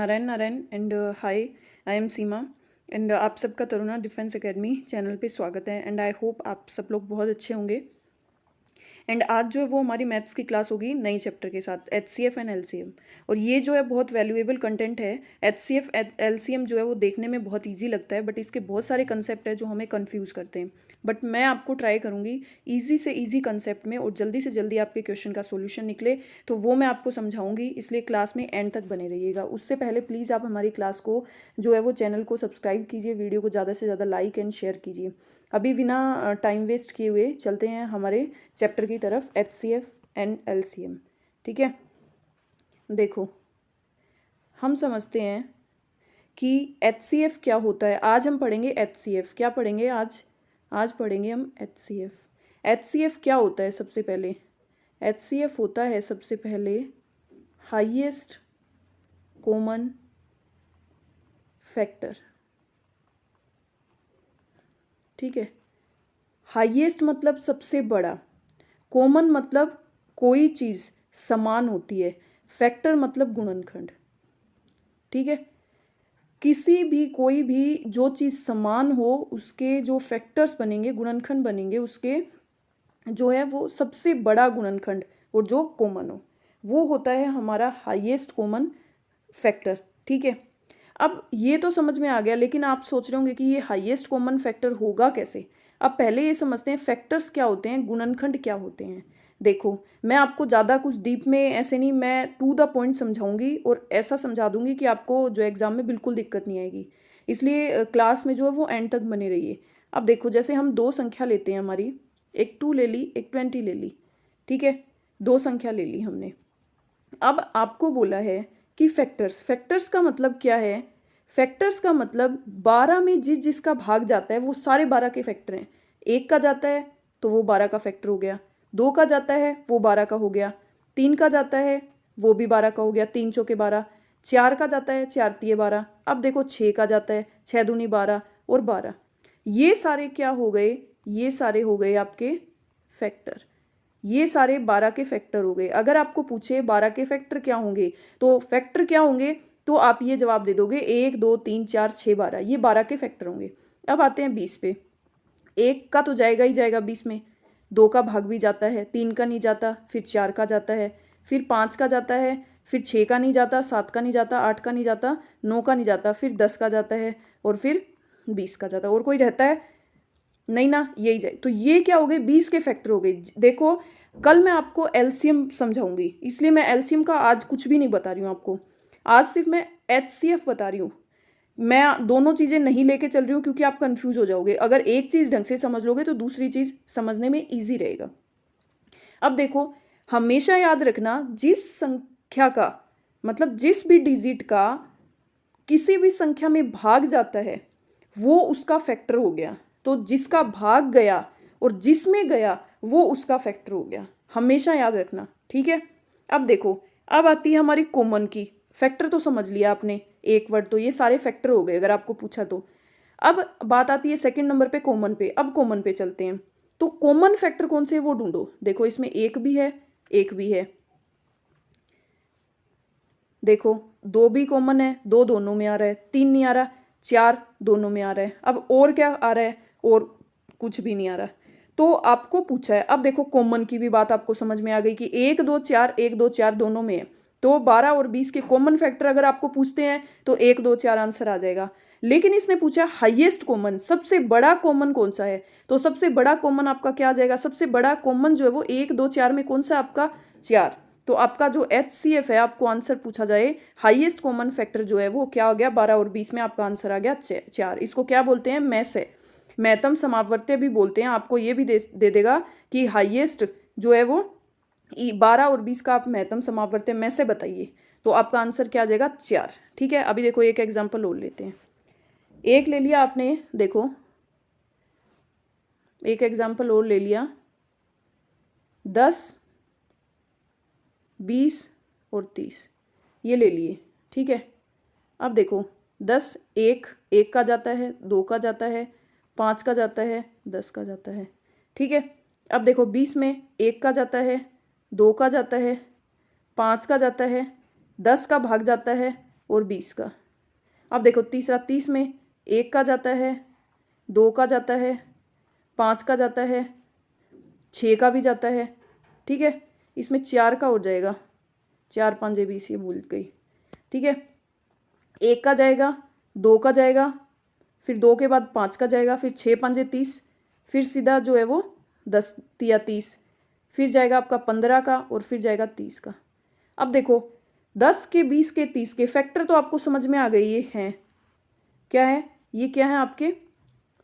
Narayan Narayan and hi, I am Seema and आप सबका Taruna defence academy channel पे स्वागत है। एंड आई होप आप सब लोग बहुत अच्छे होंगे। एंड आज जो है वो हमारी मैथ्स की क्लास होगी नई चैप्टर के साथ HCF एंड LCM। और ये जो है बहुत वैल्यूएबल कंटेंट है। HCF LCM जो है वो देखने में बहुत इजी लगता है, बट इसके बहुत सारे कंसेप्ट है जो हमें कंफ्यूज करते हैं। बट मैं आपको ट्राई करूँगी ईजी से ईजी कंसेप्ट में और जल्दी से जल्दी आपके क्वेश्चन का सोल्यूशन निकले, तो वो मैं आपको समझाऊंगी। इसलिए क्लास में एंड तक बने रहिएगा। उससे पहले प्लीज़ आप हमारी क्लास को जो है वो चैनल को सब्सक्राइब कीजिए, वीडियो को ज़्यादा से ज़्यादा लाइक एंड शेयर कीजिए। अभी बिना टाइम वेस्ट किए हुए चलते हैं हमारे चैप्टर की तरफ, HCF एंड LCM। ठीक है, देखो हम समझते हैं कि HCF क्या होता है। आज हम पढ़ेंगे HCF। क्या पढ़ेंगे आज पढ़ेंगे हम HCF। HCF क्या होता है? सबसे पहले HCF होता है सबसे पहले हाईएस्ट कॉमन फैक्टर। ठीक है, हाईएस्ट मतलब सबसे बड़ा, कॉमन मतलब कोई चीज़ समान होती है, फैक्टर मतलब गुणनखंड। ठीक है, किसी भी कोई भी जो चीज़ समान हो उसके जो फैक्टर्स बनेंगे, गुणनखंड बनेंगे, उसके जो है वो सबसे बड़ा गुणनखंड और जो कॉमन हो वो होता है हमारा हाईएस्ट कॉमन फैक्टर। ठीक है, अब ये तो समझ में आ गया, लेकिन आप सोच रहे होंगे कि ये हाईएस्ट कॉमन फैक्टर होगा कैसे। अब पहले ये समझते हैं फैक्टर्स क्या होते हैं, गुणनखंड क्या होते हैं। देखो, मैं आपको ज़्यादा कुछ डीप में ऐसे नहीं, मैं टू द पॉइंट समझाऊंगी और ऐसा समझा दूंगी कि आपको जो एग्जाम में बिल्कुल दिक्कत नहीं आएगी। इसलिए क्लास में जो है वो एंड तक बने रहिए। अब देखो, जैसे हम दो संख्या लेते हैं, हमारी एक 2 ले ली, एक 20 ले ली। ठीक है, दो संख्या ले ली हमने। अब आपको बोला है कि फैक्टर्स का मतलब क्या है। फैक्टर्स का मतलब 12 में जिसका भाग जाता है वो सारे 12 के फैक्टर हैं। एक का जाता है तो वो 12 का फैक्टर हो गया, दो का जाता है वो 12 का हो गया, तीन का जाता है वो भी 12 का हो गया, तीन चौके 12, चार का जाता है चार तिये 12। अब देखो, 6 का जाता है, 6 दूनी 12 और 12। ये सारे क्या हो गए? ये सारे हो गए आपके फैक्टर। ये सारे 12 के फैक्टर हो गए। अगर आपको पूछे 12 के फैक्टर क्या होंगे, तो फैक्टर क्या होंगे, तो आप ये जवाब दे दोगे 1 2 3 4 6 12, ये 12 के फैक्टर होंगे। अब आते हैं 20 पे। एक का तो जाएगा ही जाएगा 20 में, दो का भाग भी जाता है, तीन का नहीं जाता, फिर चार का जाता है, फिर पाँच का जाता है, फिर 6 का नहीं जाता, 7 का नहीं जाता, 8 का नहीं जाता, 9 का नहीं जाता, फिर 10 का जाता है और फिर 20 का जाता है। और कोई रहता है नहीं ना, यही जाए। तो ये क्या हो गए? 20 के फैक्टर हो गए। देखो, कल मैं आपको LCM समझाऊंगी, इसलिए मैं LCM का आज कुछ भी नहीं बता रही हूँ आपको। आज सिर्फ मैं HCF बता रही हूँ। मैं दोनों चीज़ें नहीं लेके चल रही हूँ क्योंकि आप कंफ्यूज हो जाओगे। अगर एक चीज़ ढंग से समझ लोगे तो दूसरी चीज़ समझने में ईजी रहेगा। अब देखो, हमेशा याद रखना, जिस संख्या का मतलब जिस भी डिजिट का किसी भी संख्या में भाग जाता है वो उसका फैक्टर हो गया। तो जिसका भाग गया और जिसमें गया वो उसका फैक्टर हो गया, हमेशा याद रखना। ठीक है, अब देखो, अब आती है हमारी कॉमन की। फैक्टर तो समझ लिया आपने, एक वर्ड, तो ये सारे फैक्टर हो गए अगर आपको पूछा तो। अब बात आती है सेकंड नंबर पे, कॉमन पे। अब कॉमन पे चलते हैं, तो कॉमन फैक्टर कौन से है वो ढूंढो। देखो, इसमें एक भी है, एक भी है। देखो, दो भी कॉमन है, दो दोनों में आ रहा है, तीन नहीं आ रहा, चार दोनों में आ रहा है। अब और क्या आ रहा है? और कुछ भी नहीं आ रहा। तो आपको पूछा है, अब देखो कॉमन की भी बात आपको समझ में आ गई कि एक दो चार, एक दो चार दोनों में है। तो 12 और 20 के कॉमन फैक्टर अगर आपको पूछते हैं तो एक दो चार आंसर आ जाएगा। लेकिन इसने पूछा हाईएस्ट कॉमन, सबसे बड़ा कॉमन कौन सा है, तो सबसे बड़ा कॉमन आपका क्या आ जाएगा? सबसे बड़ा कॉमन जो है वो एक दो चार में कौन सा आपका? चार। तो आपका जो HCF है, आपको आंसर पूछा जाए हाईएस्ट कॉमन फैक्टर जो है वो क्या हो गया? 12 और 20 में आपका आंसर आ गया चार। इसको क्या बोलते हैं? मैस है, महत्तम समावर्त्य भी बोलते हैं। आपको ये भी दे देगा कि हाईएस्ट जो है वो 12 और 20 का आप महत्तम समावर्त्य में से बताइए, तो आपका आंसर क्या आ जाएगा? चार। ठीक है, अभी देखो एक एग्जाम्पल और लेते हैं। एक ले लिया आपने, देखो एक एग्जाम्पल और ले लिया, 10 20 और 30, ये ले लिए। ठीक है, अब देखो 10 एक का जाता है, दो का जाता है, 5 का जाता है, 10 का जाता है। ठीक है, अब देखो 20 में एक का जाता है, दो का जाता है, 5 का जाता है, 10 का भाग जाता है, और 20 का। अब देखो तीसरा 30 में 1 का जाता है, 2 का जाता है, 5 का जाता है, 6 का भी जाता है, ठीक है। इसमें 4 का हो जाएगा, 4 5 20, ये भूल गई, ठीक है। 1 का जाएगा, 2 का जाएगा, फिर 2 के बाद 5 का जाएगा, फिर 6 5 30, फिर सीधा जो है वो 10 या 30, फिर जाएगा आपका 15 का और फिर जाएगा 30 का। अब देखो 10 के 20 के 30 के फैक्टर तो आपको समझ में आ गई, ये हैं क्या है, ये क्या है आपके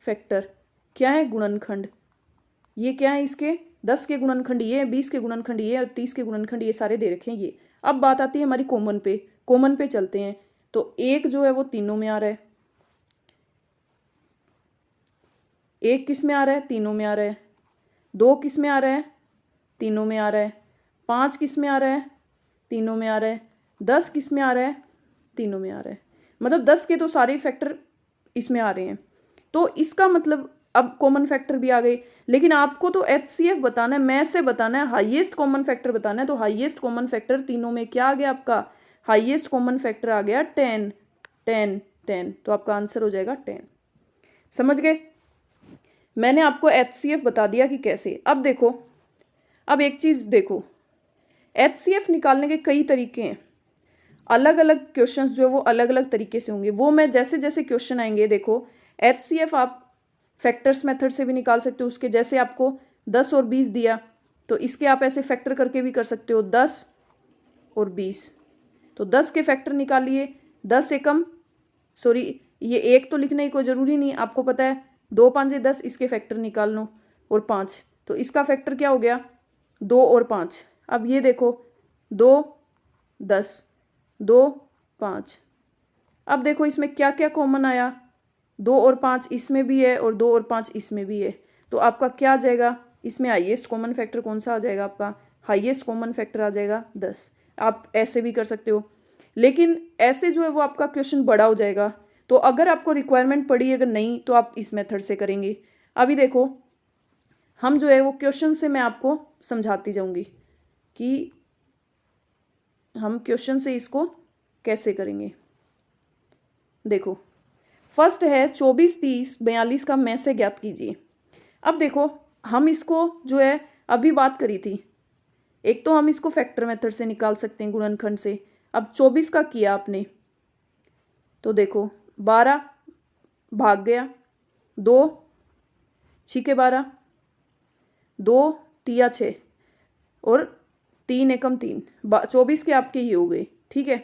फैक्टर, क्या है गुणनखंड, ये क्या है इसके 10 के गुणनखंड ये, 20 के गुणनखंड ये और 30 के गुणनखंड ये सारे दे रखे हैं ये। अब बात आती है हमारी कॉमन पे, कॉमन पे चलते हैं। तो 1 जो है वो तीनों में आ रहा है, 1 किस में आ रहा है, तीनों में आ रहा है। 2 किस में आ रहा है, तीनों में आ रहा है। 5 किस में आ रहा है, तीनों में आ रहा है। 10 किस में आ रहा है, तीनों में आ रहा है। मतलब 10 के तो सारे फैक्टर इसमें आ रहे हैं। तो इसका मतलब अब कॉमन फैक्टर भी आ गए, लेकिन आपको तो HCF बताना है, मैथ से बताना है, हाईएस्ट कॉमन फैक्टर बताना है। तो हाईएस्ट कॉमन फैक्टर तीनों में क्या आ गया आपका, हाईएस्ट कॉमन फैक्टर आ गया 10 10 10। तो आपका आंसर हो जाएगा 10। समझ गए, मैंने आपको HCF बता दिया कि कैसे। अब देखो, अब एक चीज देखो, HCF निकालने के कई तरीके हैं, अलग अलग क्वेश्चंस जो है वो अलग अलग तरीके से होंगे। वो मैं जैसे जैसे क्वेश्चन आएंगे, देखो HCF आप फैक्टर्स मेथड से भी निकाल सकते हो उसके, जैसे आपको 10 और 20 दिया तो इसके आप ऐसे फैक्टर करके भी कर सकते हो, 10 और 20। तो 10 के फैक्टर निकालिए, 10 एकम सॉरी ये 1 तो लिखने की कोई ज़रूरी नहीं, आपको पता है 2 5 10, इसके फैक्टर निकाल लो, और 5, तो इसका फैक्टर क्या हो गया 2 और 5। अब ये देखो 2 10 2 5, अब देखो इसमें क्या क्या कॉमन आया, 2 और 5 इसमें भी है और 2 और 5 इसमें भी है। तो आपका क्या आ जाएगा, इसमें हाईएस्ट कॉमन फैक्टर कौन सा आ जाएगा, आपका हाईएस्ट कॉमन फैक्टर आ जाएगा 10। आप ऐसे भी कर सकते हो, लेकिन ऐसे जो है वो आपका क्वेश्चन बड़ा हो जाएगा। तो अगर आपको रिक्वायरमेंट पड़ी, अगर नहीं तो आप इस मेथड से करेंगे। अभी देखो हम जो है वो क्वेश्चन से मैं आपको समझाती जाऊंगी कि हम क्वेश्चन से इसको कैसे करेंगे। देखो फर्स्ट है 24 30 42 का में से ज्ञात कीजिए। अब देखो हम इसको जो है अभी बात करी थी, एक तो हम इसको फैक्टर मेथड से निकाल सकते हैं गुणनखंड से। अब 24 का किया आपने तो देखो 12 भाग गया, 2 6 के 12, 2 तिया 6 और 3 एकम 3, 24 के आपके ये हो गए, ठीक है।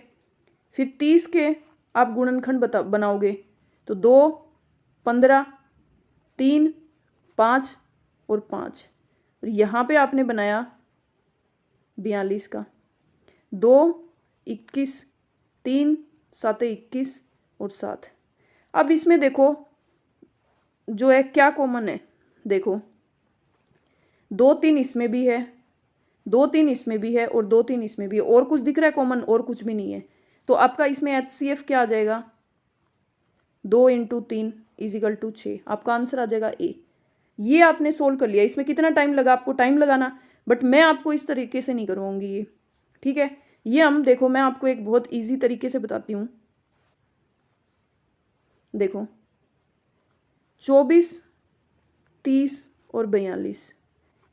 फिर 30 के आप गुणनखंड बनाओगे तो 2 15 3 5 और 5, और यहाँ पे आपने बनाया 42 का, 2 21 3 7 21 और 7। अब इसमें देखो जो है क्या कॉमन है, देखो 2 3 इसमें भी है, 2 3 इसमें भी है और 2 3 इसमें भी है, और कुछ दिख रहा है कॉमन, और कुछ भी नहीं है। तो आपका इसमें HCF क्या आ जाएगा, 2 × 3 = 6। आपका आंसर आ जाएगा A। ये आपने सोल्व कर लिया। इसमें कितना टाइम लगा, आपको टाइम लगाना, बट मैं आपको इस तरीके से नहीं करवाऊंगी ये, ठीक है। ये हम देखो मैं आपको एक बहुत ईजी तरीके से बताती हूँ। देखो 24 30 और 42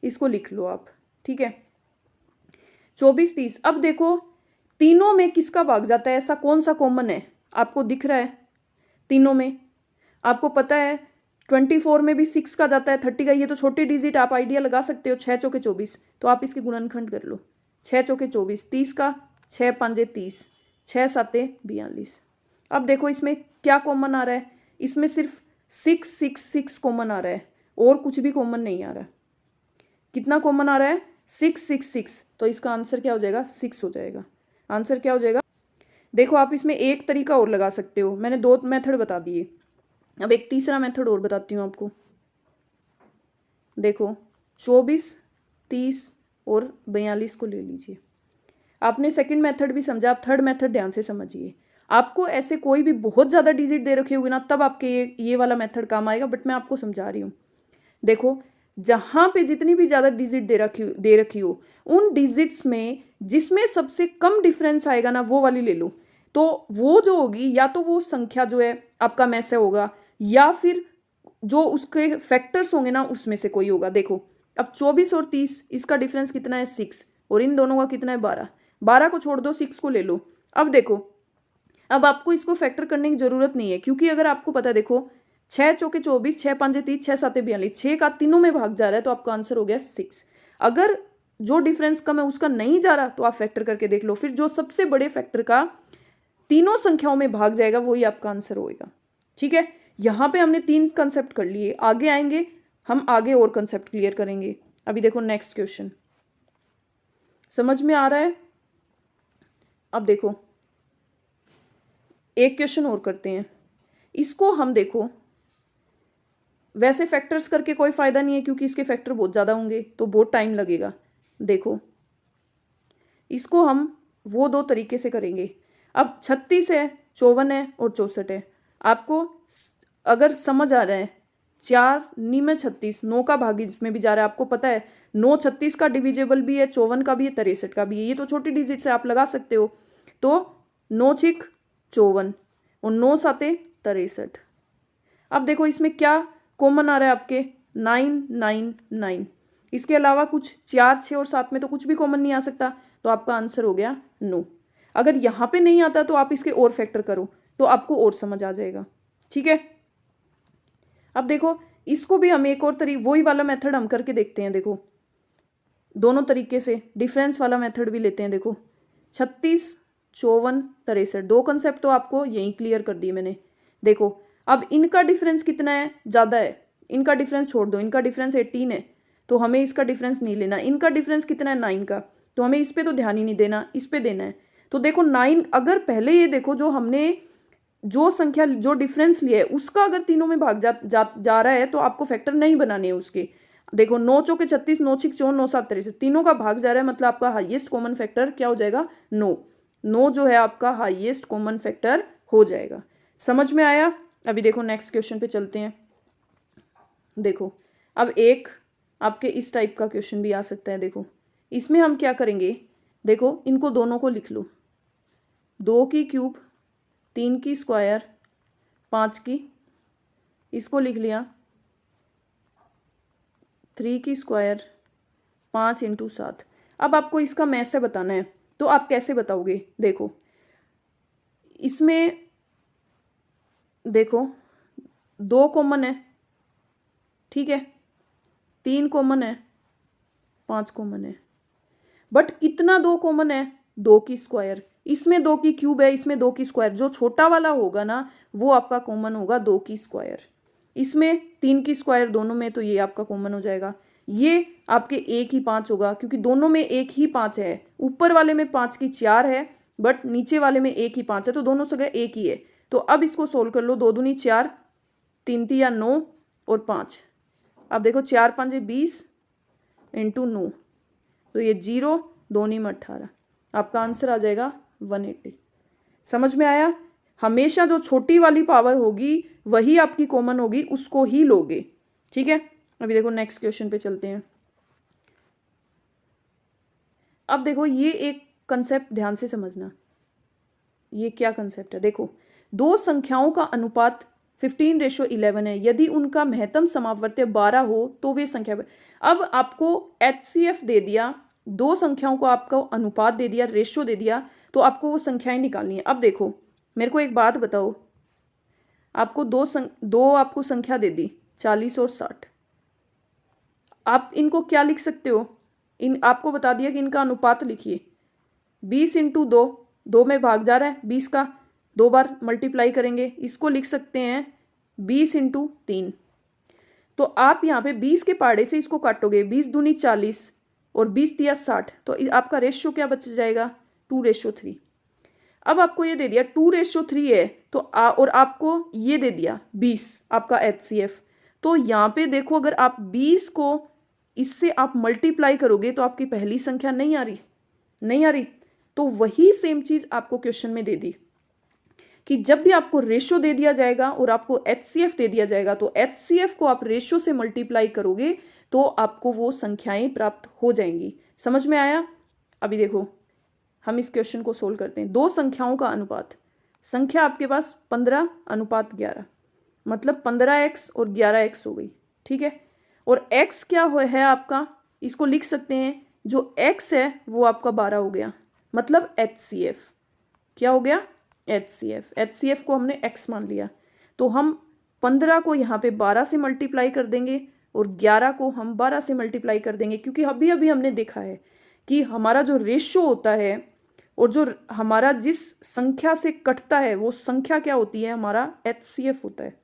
इसको लिख लो आप, ठीक है। 24 30, अब देखो तीनों में किसका भाग जाता है, ऐसा कौन सा कॉमन है आपको दिख रहा है तीनों में। आपको पता है 24 में भी 6 का जाता है, 30 का, ये तो छोटी डिजिट आप आइडिया लगा सकते हो, 6 चौके 24। तो आप इसके गुणनखंड कर लो, 6 चौके 24, 30 का, 6 5 30, 6 7 42। अब देखो इसमें क्या कॉमन आ रहा है, इसमें सिर्फ 6 6 6 कॉमन आ रहा है और कुछ भी कॉमन नहीं आ रहा। कितना कॉमन आ रहा है, 6 6 6। तो इसका आंसर क्या हो जाएगा, 6 हो जाएगा। आंसर क्या हो जाएगा। देखो आप इसमें एक तरीका और लगा सकते हो, मैंने 2 मेथड बता दिए, अब एक तीसरा मेथड और बताती हूँ आपको। देखो 24 30 और 42 को ले लीजिए। आपने सेकंड मेथड भी समझा, आप थर्ड मेथड ध्यान से समझिए। आपको ऐसे कोई भी बहुत ज़्यादा डिजिट दे रखे होगी ना, तब आपके ये वाला मेथड काम आएगा, बट मैं आपको समझा रही हूँ। देखो जहाँ पे जितनी भी ज़्यादा डिजिट दे रखी हो उन डिजिट्स में जिसमें सबसे कम डिफरेंस आएगा ना, वो वाली ले लो। तो वो जो होगी या तो वो संख्या जो है आपका में से होगा या फिर जो उसके फैक्टर्स होंगे ना उसमें से कोई होगा। देखो अब 24 और 30 इसका डिफरेंस कितना है 6 और इन दोनों का कितना है 12। 12 को छोड़ दो 6 को ले लो। अब देखो अब आपको इसको फैक्टर करने की जरूरत नहीं है क्योंकि अगर आपको पता है देखो 6 चौके 24 6 पांचे 30 6 साते 42 6 का तीनों में भाग जा रहा है तो आपका आंसर हो गया 6। अगर जो डिफरेंस कम है उसका नहीं जा रहा तो आप फैक्टर करके देख लो, फिर जो सबसे बड़े फैक्टर का तीनों संख्याओं में भाग जाएगा वही आपका आंसर होएगा। ठीक है, यहां पे हमने 3 कंसेप्ट कर लिए, आगे आएंगे हम आगे और कंसेप्ट क्लियर करेंगे। अभी देखो नेक्स्ट क्वेश्चन समझ में आ रहा है। अब देखो एक क्वेश्चन और करते हैं, इसको हम देखो वैसे फैक्टर्स करके कोई फायदा नहीं है क्योंकि इसके फैक्टर बहुत ज्यादा होंगे तो बहुत टाइम लगेगा। देखो इसको हम वो दो तरीके से करेंगे। अब 36 है 54 है और 64 है। आपको अगर समझ आ रहा है 4 नी में 36 9 का भागी जिसमें भी जा रहा है, आपको पता है 9 36 का डिविजिबल भी है 54 का भी है 63 का भी है, ये तो छोटी डिजिट से आप लगा सकते हो। तो 9 6 54 और 9 7 63। अब देखो इसमें क्या कॉमन आ रहा है आपके 9 9 9, इसके अलावा कुछ 4 6 और 7 में तो कुछ भी कॉमन नहीं आ सकता तो आपका आंसर हो गया 9। अगर यहाँ पे नहीं आता तो आप इसके और फैक्टर करो तो आपको और समझ आ जाएगा। ठीक है, अब देखो इसको भी हम एक और वही वाला मेथड हम करके देखते हैं। देखो दोनों तरीके से डिफरेंस वाला मेथड भी लेते हैं। देखो 36 54 63 दो कंसेप्ट तो आपको यहीं क्लियर कर दिए मैंने। देखो अब इनका डिफरेंस कितना है ज़्यादा है, इनका डिफरेंस छोड़ दो, इनका डिफरेंस 18 है तो हमें इसका डिफरेंस नहीं लेना। इनका डिफरेंस कितना है 9 का तो हमें इस पे तो ध्यान ही नहीं देना, इस पे देना है। तो देखो 9 अगर पहले ये देखो जो हमने जो संख्या जो डिफरेंस लिया है उसका अगर तीनों में भाग जा रहा है तो आपको फैक्टर नहीं बनाने हैं उसके। देखो 9 चौके 36 9 6 54 9 7 63 तीनों का भाग जा रहा है मतलब आपका हाईएस्ट कॉमन फैक्टर क्या हो जाएगा 9। 9 जो है आपका हाईएस्ट कॉमन फैक्टर हो जाएगा। समझ में आया। अभी देखो नेक्स्ट क्वेश्चन पे चलते हैं। देखो अब एक आपके इस टाइप का क्वेश्चन भी आ सकता है। देखो इसमें हम क्या करेंगे, देखो इनको दोनों को लिख लो, 2 की क्यूब 3 की स्क्वायर 5 की, इसको लिख लिया 3 की स्क्वायर 5 × 7। अब आपको इसका मैथ से बताना है तो आप कैसे बताओगे। देखो इसमें देखो 2 कॉमन है, ठीक है, 3 कॉमन है 5 कॉमन है, बट कितना 2 कॉमन है 2 की स्क्वायर, इसमें 2 की क्यूब है इसमें 2 की स्क्वायर, जो छोटा वाला होगा ना वो आपका कॉमन होगा 2 की स्क्वायर। इसमें 3 की स्क्वायर दोनों में तो ये आपका कॉमन हो जाएगा। ये आपके 1 ही 5 होगा क्योंकि दोनों में 1 ही 5 है, ऊपर वाले में 5 की 4 है बट नीचे वाले में 1 ही 5 है तो दोनों जगह 1 ही है। तो अब इसको सोल्व कर लो, 2 दूनी 4 3 तिया 9 और 5। अब देखो 4 5 20 × 9 तो ये 0 2 × 18, आपका आंसर आ जाएगा 180। समझ में आया। हमेशा जो छोटी वाली पावर होगी वही आपकी कॉमन होगी, उसको ही लोगे। ठीक है, अभी देखो नेक्स्ट क्वेश्चन पे चलते हैं। अब देखो ये एक कंसेप्ट ध्यान से समझना, ये क्या कंसेप्ट है। देखो दो संख्याओं का अनुपात 15:11 है, यदि उनका महत्तम समावर्त्य 12 हो तो वे संख्या। अब आपको HCF दे दिया, दो संख्याओं को आपको अनुपात दे दिया, रेशो दे दिया, तो आपको वो संख्याएं निकालनी है। अब देखो मेरे को एक बात बताओ, आपको दो आपको संख्या दे दी 40 और 60, आप इनको क्या लिख सकते हो, आपको बता दिया कि इनका अनुपात लिखिए 20 × 2, 2 में भाग जा रहा है 20 का, 2 बार मल्टीप्लाई करेंगे, इसको लिख सकते हैं 20 × 3। तो आप यहाँ पे 20 के पाड़े से इसको काटोगे, 20 दूनी 40 और 20 दिया 60, तो आपका रेशियो क्या बच जाएगा 2:3। अब आपको ये दे दिया 2:3 है तो और आपको ये दे दिया 20 आपका HCF। तो यहाँ पे देखो अगर आप 20 को इससे आप मल्टीप्लाई करोगे तो आपकी पहली संख्या नहीं आ रही, तो वही सेम चीज आपको क्वेश्चन में दे दी कि जब भी आपको रेशियो दे दिया जाएगा और आपको HCF दे दिया जाएगा तो HCF को आप रेशियो से मल्टीप्लाई करोगे तो आपको वो संख्याएं प्राप्त हो जाएंगी। समझ में आया। अभी देखो हम इस क्वेश्चन को सोल्व करते हैं। दो संख्याओं का अनुपात संख्या आपके पास 15:11, मतलब 15x और 11x हो गई। ठीक है, और x क्या है आपका, इसको लिख सकते हैं, जो x है वो आपका 12 हो गया, मतलब HCF। क्या हो गया? HCF। HCF को हमने x मान लिया, तो हम 15 को यहाँ पे 12 से मल्टीप्लाई कर देंगे और 11 को हम 12 से मल्टीप्लाई कर देंगे, क्योंकि अभी अभी हमने देखा है कि हमारा जो रेशो होता है और जो हमारा जिस संख्या से कटता है वो संख्या क्या होती है, हमारा HCF होता है।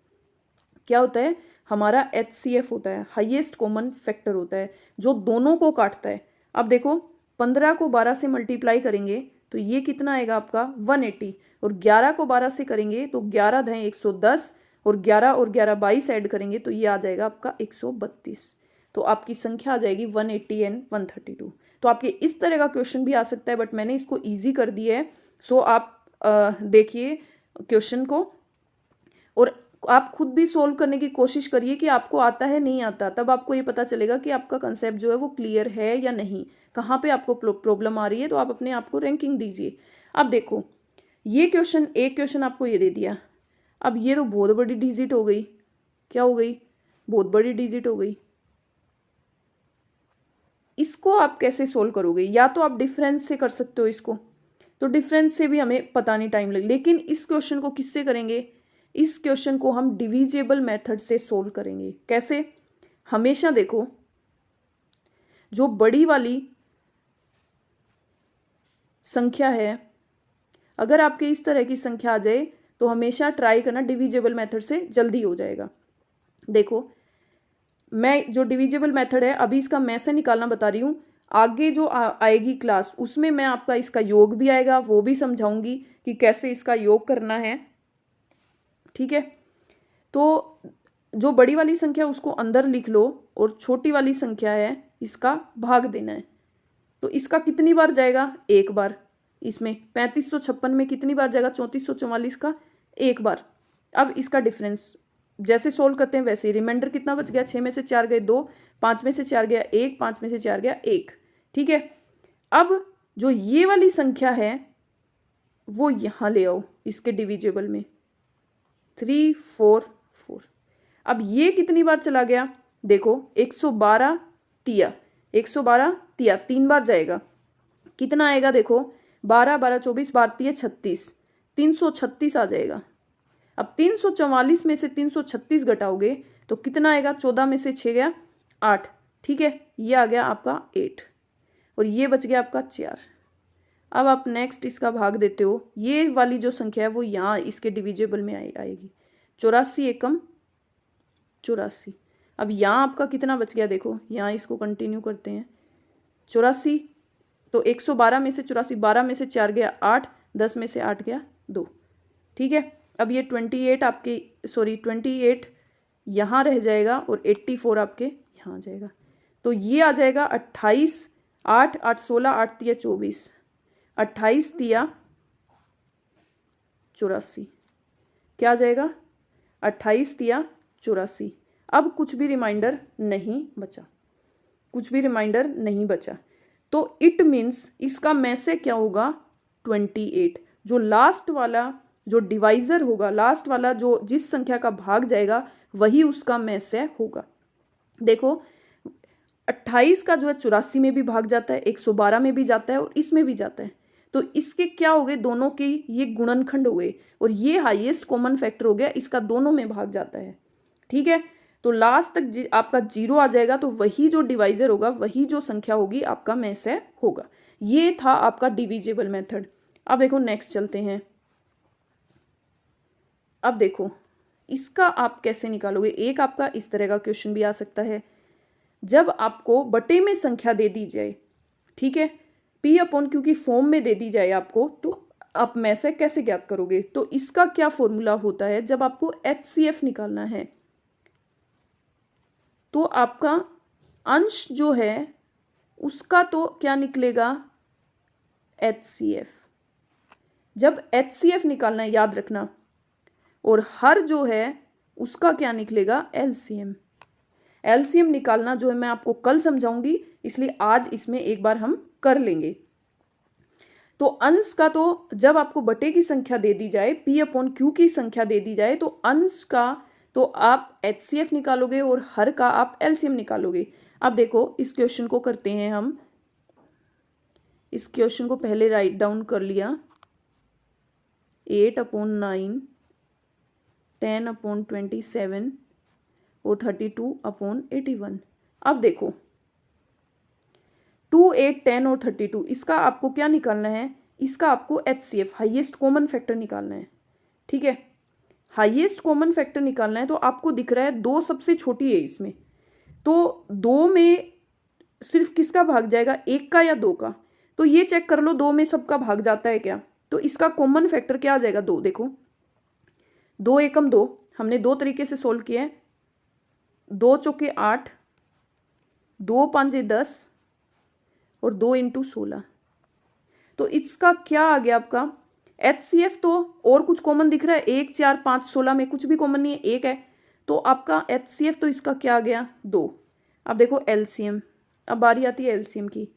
क्या होता है? हमारा HCF होता है, हाईएस्ट कॉमन फैक्टर होता है, जो दोनों को काटता है। अब देखो 15 को 12 से मल्टीप्लाई करेंगे तो ये कितना आएगा आपका 180, और 11 को 12 से करेंगे तो 11 × 110, और 11 और 11 22 ऐड करेंगे तो ये आ जाएगा आपका 132। तो आपकी संख्या आ जाएगी 180 एंड 132। तो आपके इस तरह का क्वेश्चन भी आ सकता है, बट मैंने इसको ईजी कर दिया है। सो आप देखिए क्वेश्चन को और आप खुद भी सोल्व करने की कोशिश करिए कि आपको आता है नहीं आता, तब आपको ये पता चलेगा कि आपका कंसेप्ट जो है वो क्लियर है या नहीं, कहाँ पे आपको प्रॉब्लम आ रही है। तो आप अपने आप को रैंकिंग दीजिए। अब देखो ये क्वेश्चन, एक क्वेश्चन आपको ये दे दिया, अब ये तो बहुत बड़ी डिजिट हो गई। क्या हो गई? बहुत बड़ी डिजिट हो गई। इसको आप कैसे सोल्व करोगे? या तो आप डिफरेंस से कर सकते हो इसको, तो डिफरेंस से भी हमें पता नहीं टाइम लगे, लेकिन इस क्वेश्चन को किससे करेंगे? इस क्वेश्चन को हम डिविजिबल मेथड से सोल्व करेंगे। कैसे? हमेशा देखो जो बड़ी वाली संख्या है, अगर आपके इस तरह की संख्या आ जाए तो हमेशा ट्राई करना डिविजिबल मेथड से, जल्दी हो जाएगा। देखो मैं जो डिविजिबल मेथड है अभी इसका मैं से निकालना बता रही हूँ, आगे जो आएगी क्लास उसमें मैं आपका इसका योग भी आएगा, वो भी समझाऊंगी कि कैसे इसका योग करना है। ठीक है, तो जो बड़ी वाली संख्या उसको अंदर लिख लो और छोटी वाली संख्या है इसका भाग देना है। तो इसका कितनी बार जाएगा? एक बार। इसमें 3556 में कितनी बार जाएगा? 3444 का एक बार। अब इसका डिफरेंस जैसे सोल्व करते हैं वैसे ही। रिमाइंडर कितना बच गया? 6 में से 4 गए 2, 5 में से 4 गया 1, 5 में से 4 गया 1। ठीक है, अब जो ये वाली संख्या है वो यहाँ ले आओ इसके डिविजिबल में, 3 4 4। अब ये कितनी बार चला गया? देखो 112 तिया, 112 तिया 3 बार जाएगा। कितना आएगा? देखो 12 12 24, 12 तिया 36, 336 आ जाएगा। अब 344 में से 336 घटाओगे तो कितना आएगा? 14 में से 6 गया 8। ठीक है, ये आ गया आपका 8 और ये बच गया आपका 4। अब आप नेक्स्ट इसका भाग देते हो, ये वाली जो संख्या है वो यहाँ इसके डिविजिबल में आएगी। 84 एकम 84। अब यहाँ आपका कितना बच गया? देखो यहाँ इसको कंटिन्यू करते हैं। 84 तो 112 में से 84, 12 में से 4 गया 8, 10 में से 8 गया 2। ठीक है, अब ये 28 आपके 28 यहाँ रह जाएगा और 84 आपके यहाँ आ जाएगा। तो ये आ जाएगा 28, 8 8 16, 8 तिया 24, 28 तिया 84। क्या आ जाएगा? 28 तिया 84। अब कुछ भी रिमाइंडर नहीं बचा, कुछ भी रिमाइंडर नहीं बचा, तो इट मीन्स इसका में से क्या होगा? 28। जो लास्ट वाला जो डिवाइजर होगा, लास्ट वाला जो जिस संख्या का भाग जाएगा वही उसका में से होगा। देखो 28 का जो है 84 में भी भाग जाता है, 112 में भी जाता है और इसमें भी जाता है। तो इसके क्या हो गए? दोनों के ये गुणनखंड हो गए और ये हाईएस्ट कॉमन फैक्टर हो गया, इसका दोनों में भाग जाता है। ठीक है, तो लास्ट तक आपका 0 आ जाएगा, तो वही जो डिवाइजर होगा, वही जो संख्या होगी आपका में से होगा। ये था आपका डिविजिबल मेथड। अब देखो नेक्स्ट चलते हैं। अब देखो इसका आप कैसे निकालोगे। एक आपका इस तरह का क्वेश्चन भी आ सकता है, जब आपको बटे में संख्या दे दी जाए, ठीक है, P/Q की फॉर्म में दे दी जाए आपको, तो आप में से कैसे ज्ञात करोगे? तो इसका क्या फॉर्मूला होता है जब आपको HCF निकालना है? तो आपका अंश जो है उसका तो क्या निकलेगा? HCF। जब HCF निकालना है याद रखना, और हर जो है उसका क्या निकलेगा? LCM। LCM निकालना जो है मैं आपको कल समझाऊंगी, इसलिए आज इसमें एक बार हम कर लेंगे। तो अंश का तो जब आपको बटे की संख्या दे दी जाए, पी अपॉन क्यू की संख्या दे दी जाए, तो अंश का तो आप एचसीएफ निकालोगे और हर का आप एलसीएम निकालोगे। अब देखो इस क्वेश्चन को करते हैं हम। इस क्वेश्चन को पहले राइट डाउन कर लिया, 8/9, 10/27 और 32/81। अब देखो 2, 8, 10 और 32, इसका आपको क्या निकालना है? इसका आपको एचसीएफ हाईएस्ट कॉमन फैक्टर निकालना है। ठीक है, हाईएस्ट कॉमन फैक्टर निकालना है। तो आपको दिख रहा है 2 सबसे छोटी है इसमें, तो 2 में सिर्फ किसका भाग जाएगा, 1 का या 2 का? तो ये चेक कर लो 2 में सबका भाग जाता है क्या। तो इसका कॉमन फैक्टर क्या आ जाएगा, 2। देखो 2 एकम 2, हमने 2 तरीके से सोल्व किया है। 2 चौके 8, 2 पंजे 10 और 2 × 16। तो इसका क्या आ गया आपका एचसीएफ। तो और कुछ कॉमन दिख रहा है, 1, 4, 5, 16 में कुछ भी कॉमन नहीं है, 1 है। तो आपका एचसीएफ तो इसका क्या आ गया, 2। अब देखो एलसीएम, अब बारी आती है एलसीएम की।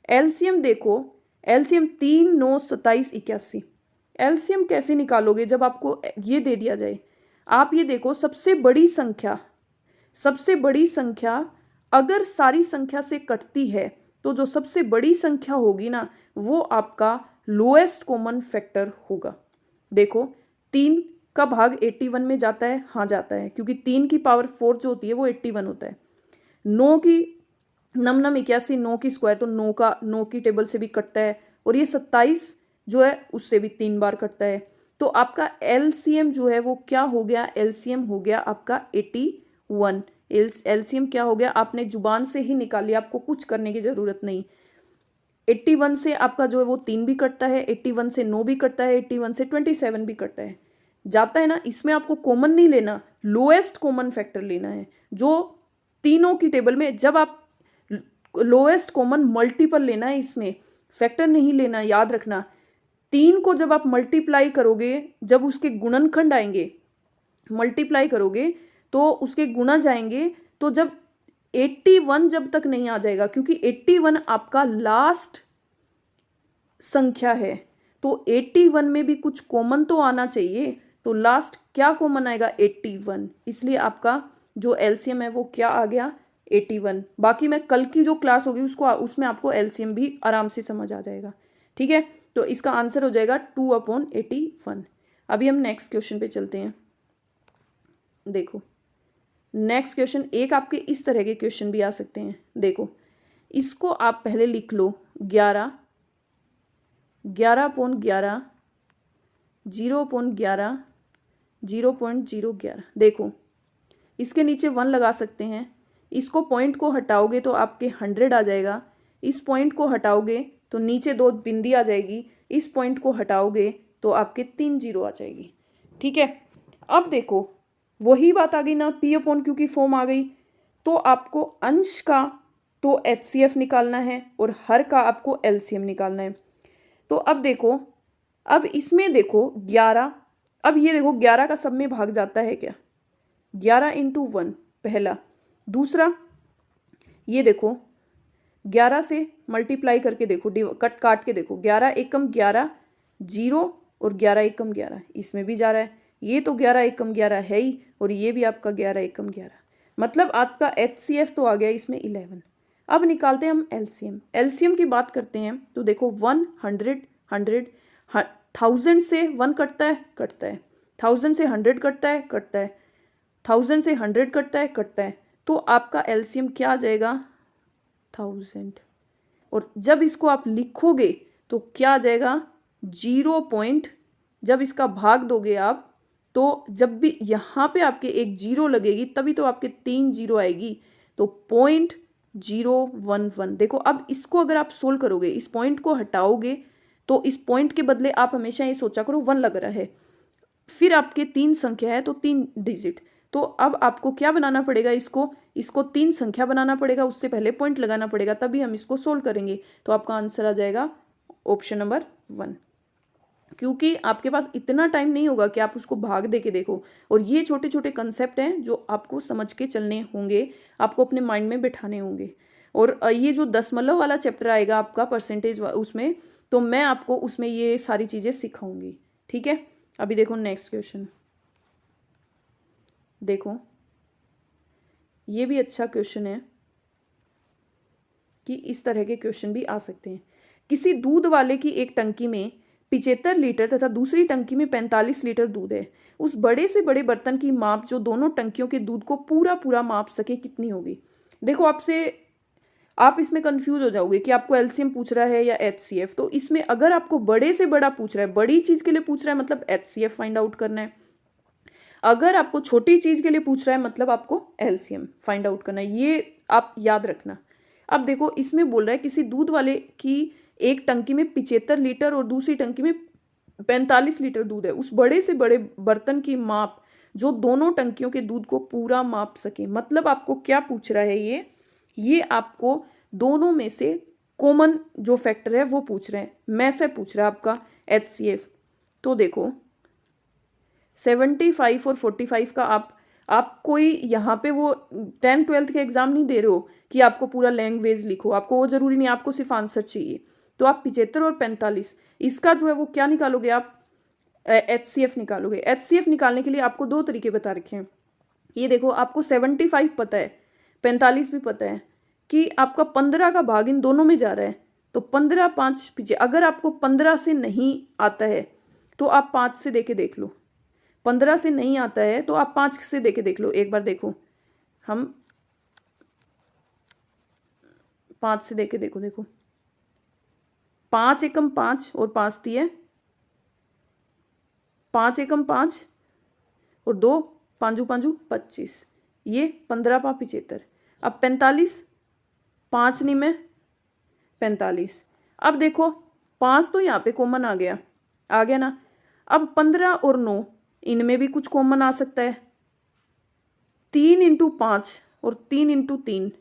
एलसीएम देखो, एलसीएम 3, 9, 27, 81। एलसीएम कैसे निकालोगे जब आपको ये दे दिया जाए? आप ये देखो सबसे बड़ी संख्या अगर सारी संख्या से कटती है तो जो सबसे बड़ी संख्या होगी ना वो आपका लोएस्ट कॉमन फैक्टर होगा। देखो 3 का भाग 81 में जाता है, हाँ जाता है, क्योंकि 3 की पावर 4 जो होती है वो 81 होता है। 9 की 81, 9 की स्क्वायर, तो 9 की टेबल से भी कटता है। और ये 27 जो है उससे भी 3 बार कटता है। तो आपका एलसीएम जो है वो क्या हो गया, एलसीएम हो गया आपका 81। एलसीएम क्या हो गया, आपने जुबान से ही निकाल लिया, आपको कुछ करने की जरूरत नहीं। 81 से आपका जो है वो 3 भी कटता है, 81 से 9 भी कटता है, 81 से 27 भी कटता है, जाता है ना। इसमें आपको कॉमन नहीं लेना, लोएस्ट कॉमन फैक्टर लेना है। जो तीनों की टेबल में जब आप लोएस्ट कॉमन मल्टीपल लेना है, इसमें फैक्टर नहीं लेना, याद रखना। 3 को जब आप मल्टीप्लाई करोगे, जब उसके गुणनखंड आएंगे, मल्टीप्लाई करोगे तो उसके गुणा जाएंगे, तो जब 81 जब तक नहीं आ जाएगा, क्योंकि 81 आपका लास्ट संख्या है, तो 81 में भी कुछ कॉमन तो आना चाहिए। तो लास्ट क्या कॉमन आएगा, 81। इसलिए आपका जो एलसीएम है वो क्या आ गया, 81। बाकी मैं कल की जो क्लास होगी उसमें आपको एलसीएम भी आराम से समझ आ जाएगा। ठीक है, तो इसका आंसर हो जाएगा 2/81। अभी हम नेक्स्ट क्वेश्चन पे चलते हैं। देखो नेक्स्ट क्वेश्चन, एक आपके इस तरह के क्वेश्चन भी आ सकते हैं। देखो इसको आप पहले लिख लो, 11, 11/11, 0/11, 0.011। देखो इसके नीचे 1 लगा सकते हैं। इसको पॉइंट को हटाओगे तो आपके 100 आ जाएगा। इस पॉइंट को हटाओगे तो नीचे 2 बिंदी आ जाएगी। इस पॉइंट को हटाओगे तो आपके 3 0 आ जाएगी। ठीक है, अब देखो वही बात आ गई ना, P/Q की फॉर्म आ गई। तो आपको अंश का तो HCF निकालना है और हर का आपको LCM निकालना है। तो अब देखो, अब इसमें देखो 11, अब ये देखो 11 का सब में भाग जाता है क्या, 11 × 1 पहला। दूसरा ये देखो 11 से मल्टीप्लाई करके देखो, काट के देखो, 11 एकम 11, 0 और 11 एकम 11, इसमें भी जा रहा है। ये तो 11 एकम 11 है ही, और ये भी आपका 11 एकम 11, मतलब आपका HCF तो आ गया इसमें 11। अब निकालते हैं हम LCM। LCM की बात करते हैं तो देखो 100, 100, 1000 से 1 कटता है, 1000 से 100 कटता है, 1000 से 100 कटता है, तो आपका LCM क्या आ जाएगा, 1000। और जब इसको आप लिखोगे तो क्या आ जाएगा, 0. जब इसका भाग दोगे आप, तो जब भी यहाँ पे आपके एक 0 लगेगी तभी तो आपके 3 0 आएगी, तो 0.011। देखो अब इसको अगर आप सोल्व करोगे, इस पॉइंट को हटाओगे, तो इस पॉइंट के बदले आप हमेशा ये सोचा करो 1 लग रहा है, फिर आपके 3 संख्या है तो 3 डिजिट। तो अब आपको क्या बनाना पड़ेगा, इसको 3 संख्या बनाना पड़ेगा, उससे पहले पॉइंट लगाना पड़ेगा, तभी हम इसको सोल्व करेंगे। तो आपका आंसर आ जाएगा ऑप्शन नंबर 1, क्योंकि आपके पास इतना टाइम नहीं होगा कि आप उसको भाग दे के देखो। और ये छोटे छोटे कंसेप्ट हैं जो आपको समझ के चलने होंगे, आपको अपने माइंड में बिठाने होंगे। और ये जो दशमलव वाला चैप्टर आएगा आपका परसेंटेज उसमें, तो मैं आपको उसमें ये सारी चीज़ें सिखाऊंगी। ठीक है, अभी देखो नेक्स्ट क्वेश्चन। देखो ये भी अच्छा क्वेश्चन है कि इस तरह के क्वेश्चन भी आ सकते हैं। किसी दूध वाले की एक टंकी में 75 लीटर तथा दूसरी टंकी में 45 लीटर दूध है। उस बड़े से बड़े बर्तन की माप जो दोनों टंकियों के दूध को पूरा पूरा माप सके कितनी होगी। देखो आप इसमें कंफ्यूज हो जाओगे कि आपको एलसीएम पूछ रहा है या एचसीएफ। तो इसमें अगर आपको बड़े से बड़ा पूछ रहा है, बड़ी चीज के लिए पूछ रहा है, मतलब एचसीएफ फाइंड आउट करना है। अगर आपको छोटी चीज के लिए पूछ रहा है मतलब आपको एलसीएम फाइंड आउट करना है, ये आप याद रखना। अब देखो इसमें बोल रहा है किसी दूध वाले की एक टंकी में 75 लीटर और दूसरी टंकी में 45 लीटर दूध है। उस बड़े से बड़े बर्तन की माप जो दोनों टंकियों के दूध को पूरा माप सके। मतलब आपको क्या पूछ रहा है, ये आपको दोनों में से कॉमन जो फैक्टर है वो पूछ रहे हैं। में से पूछ रहा है आपका एचसीएफ। तो देखो 75 और 45 का आप कोई यहाँ पे वो 10th 12th के एग्जाम नहीं दे रहे हो कि आपको पूरा लैंग्वेज लिखो, आपको वो जरूरी नहीं, आपको सिर्फ आंसर चाहिए। तो आप 75 और 45 इसका जो है वो क्या निकालोगे, आप एचसीएफ निकालोगे। एचसीएफ निकालने के लिए आपको दो तरीके बता रखे हैं। ये देखो आपको 75 पता है, 45 भी पता है कि आपका 15 का भाग इन दोनों में जा रहा है। तो 15 5 पीछे, अगर आपको 15 से नहीं आता है तो आप 5 से देके देख लो। 15 से नहीं आता है तो आप 5 से देके देख लो। एक बार देखो, हम 5 से देके देखो। देखो 5 एकम 5 और 5 दिए, 5 एकम 5 और 2 पांजू पांजू 25, ये 15 पा 75। अब 45, 5 नहीं में 45। अब देखो 5 तो यहाँ पे कॉमन आ गया ना। अब 15 और 9 इनमें भी कुछ कॉमन आ सकता है। 3 इंटू 5 और 3 इंटू 3,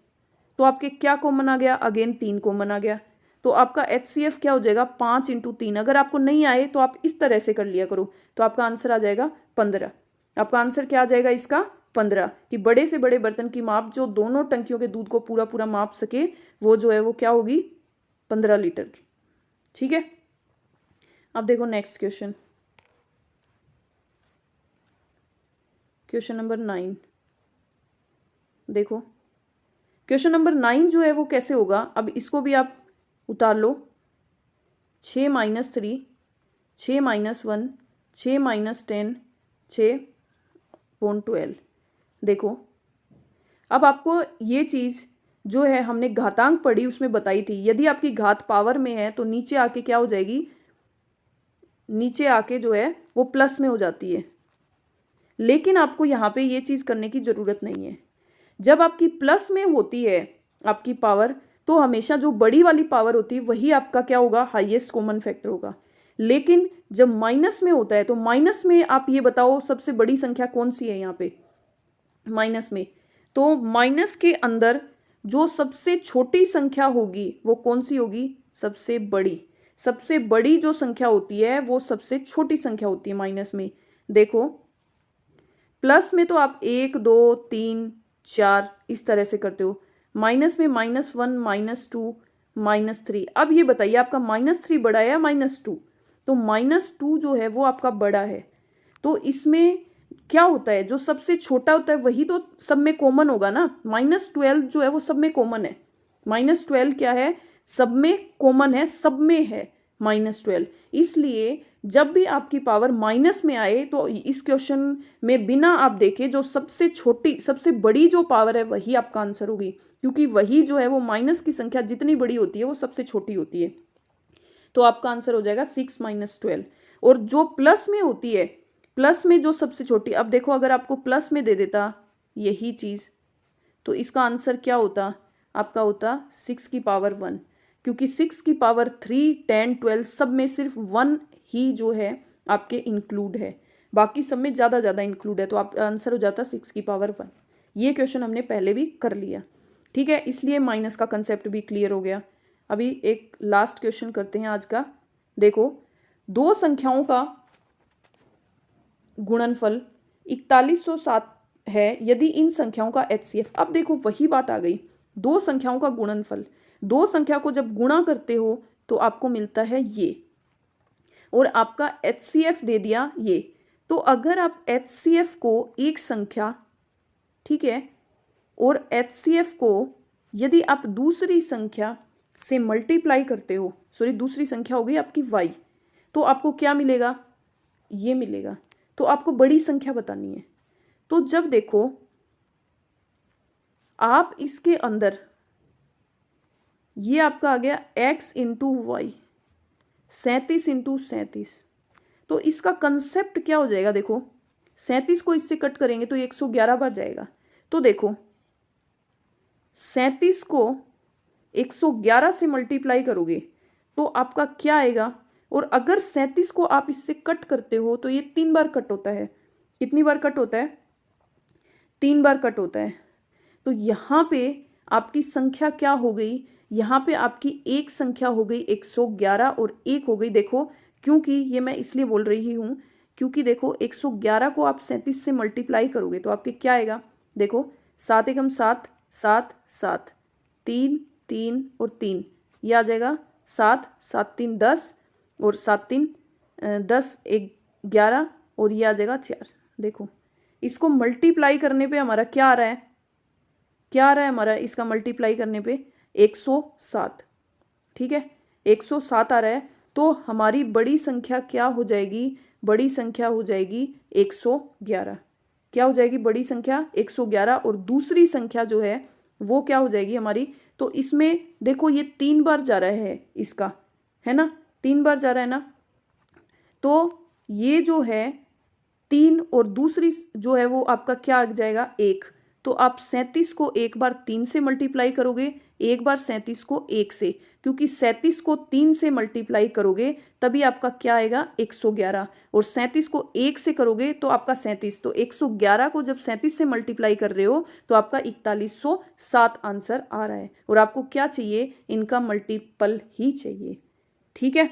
तो आपके क्या कॉमन आ गया, अगेन 3 कॉमन आ गया। तो आपका एचसीएफ क्या हो जाएगा, 5 इंटू 3। अगर आपको नहीं आए तो आप इस तरह से कर लिया करो, तो आपका आंसर आ जाएगा 15। आपका आंसर क्या आ जाएगा इसका, 15। कि बड़े से बड़े बर्तन की माप जो दोनों टंकियों के दूध को पूरा पूरा माप सके वो जो है वो क्या होगी, 15 लीटर की। ठीक है, अब देखो नेक्स्ट क्वेश्चन, क्वेश्चन नंबर 9। देखो क्वेश्चन नंबर 9 जो है वो कैसे होगा, अब इसको भी आप उतार लो। 6 - 3, 6 - 1, 6 - 10, 6/12। देखो अब आपको ये चीज़ जो है हमने घातांक पढ़ी उसमें बताई थी, यदि आपकी घात पावर में है तो नीचे आके क्या हो जाएगी, नीचे आके जो है वो प्लस में हो जाती है। लेकिन आपको यहाँ पे ये चीज़ करने की ज़रूरत नहीं है। जब आपकी प्लस में होती है आपकी पावर, तो हमेशा जो बड़ी वाली पावर होती है वही आपका क्या होगा, हाईएस्ट कॉमन फैक्टर होगा। लेकिन जब माइनस में होता है तो माइनस में आप ये बताओ सबसे बड़ी संख्या कौन सी है यहाँ पे माइनस में। तो माइनस के अंदर जो सबसे छोटी संख्या होगी वो कौन सी होगी, सबसे बड़ी। सबसे बड़ी जो संख्या होती है वो सबसे छोटी संख्या होती है माइनस में। देखो प्लस में तो आप 1 2 3 4 इस तरह से करते हो, माइनस में -1 -2 -3। अब ये बताइए आपका -3 बड़ा है या -2, तो -2 जो है वो आपका बड़ा है। तो इसमें क्या होता है, जो सबसे छोटा होता है वही तो सब में कॉमन होगा ना। -12 जो है वो सब में कॉमन है। -12 क्या है, सब में कॉमन है, सब में है -12। इसलिए जब भी आपकी पावर माइनस में आए तो इस क्वेश्चन में बिना आप देखे जो सबसे छोटी सबसे बड़ी जो पावर है वही आपका आंसर होगी, क्योंकि वही जो है वो माइनस की संख्या जितनी बड़ी होती है वो सबसे छोटी होती है। तो आपका आंसर हो जाएगा 6 - 12। और जो प्लस में होती है, प्लस में जो सबसे छोटी, अब देखो अगर आपको प्लस में दे देता यही चीज़ तो इसका आंसर क्या होता, आपका होता 6 की पावर 1, क्योंकि 6 की पावर 3 10 12 सब में सिर्फ 1 ही जो है आपके इंक्लूड है, बाकी सब में ज़्यादा ज़्यादा इंक्लूड है। तो आपका आंसर हो जाता 6 की पावर 1। ये क्वेश्चन हमने पहले भी कर लिया, ठीक है, इसलिए माइनस का कंसेप्ट भी क्लियर हो गया। अभी एक लास्ट क्वेश्चन करते हैं आज का। देखो दो संख्याओं का गुणनफल 4107 है यदि इन संख्याओं का एचसीएफ। अब देखो वही बात आ गई, दो संख्याओं का गुणनफल। दो संख्या को जब गुणा करते हो तो आपको मिलता है ये, और आपका HCF दे दिया ये। तो अगर आप HCF को एक संख्या, ठीक है, और HCF को यदि आप दूसरी संख्या से मल्टीप्लाई करते हो, सॉरी दूसरी संख्या हो गई आपकी y, तो आपको क्या मिलेगा, ये मिलेगा। तो आपको बड़ी संख्या बतानी है। तो जब देखो आप इसके अंदर, ये आपका आ गया x इंटू वाई, 37 इंटू 37, तो इसका कंसेप्ट क्या हो जाएगा, देखो 37 को इससे कट करेंगे तो 111 बार जाएगा। तो देखो 37 को 111 से मल्टीप्लाई करोगे तो आपका क्या आएगा, और अगर 37 को आप इससे कट करते हो तो ये 3 बार कट होता है। कितनी बार कट होता है, 3 बार कट होता है। तो यहाँ पे आपकी संख्या क्या हो गई, यहाँ पे आपकी एक संख्या हो गई 111 और एक हो गई, देखो क्योंकि ये मैं इसलिए बोल रही हूँ क्योंकि देखो 111 को आप 37 से मल्टीप्लाई करोगे तो आपके क्या आएगा, देखो 7 एकम 7, 7 7, 3 3 और 3, ये आ जाएगा 7 7 3 10 और 7 3 10 1 11 और ये आ जाएगा 4। देखो इसको मल्टीप्लाई करने पे हमारा क्या आ रहा है, क्या आ रहा है हमारा इसका मल्टीप्लाई करने पे 107, ठीक है 107 आ रहा है। तो हमारी बड़ी संख्या क्या हो जाएगी, बड़ी संख्या हो जाएगी 111, क्या हो जाएगी बड़ी संख्या 111, और दूसरी संख्या जो है वो क्या हो जाएगी हमारी, तो इसमें देखो ये 3 बार जा रहा है इसका, है ना 3 बार जा रहा है ना, तो ये जो है 3 और दूसरी जो है वो आपका क्या आ जाएगा 1। तो आप 37 को एक बार 3 से मल्टीप्लाई करोगे, एक बार 37 को 1 से, क्योंकि 37 को 3 से मल्टीप्लाई करोगे तभी आपका क्या आएगा 111, और 37 को 1 से करोगे तो आपका 37, तो 111 को जब 37 से मल्टीप्लाई कर रहे हो तो आपका 4107 आंसर आ रहा है, और आपको क्या चाहिए, इनका मल्टीपल ही चाहिए, ठीक है।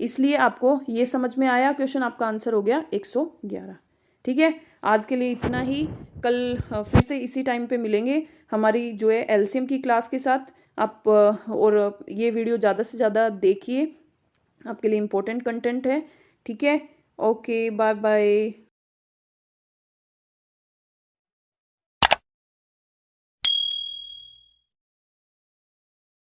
इसलिए आपको ये समझ में आया, क्वेश्चन आपका आंसर हो गया 111, ठीक है। आज के लिए इतना ही, कल फिर से इसी टाइम पे मिलेंगे हमारी जो है एलसीएम की क्लास के साथ। आप और ये वीडियो ज़्यादा से ज़्यादा देखिए, आपके लिए इम्पोर्टेंट कंटेंट है, ठीक है। Okay bye bye.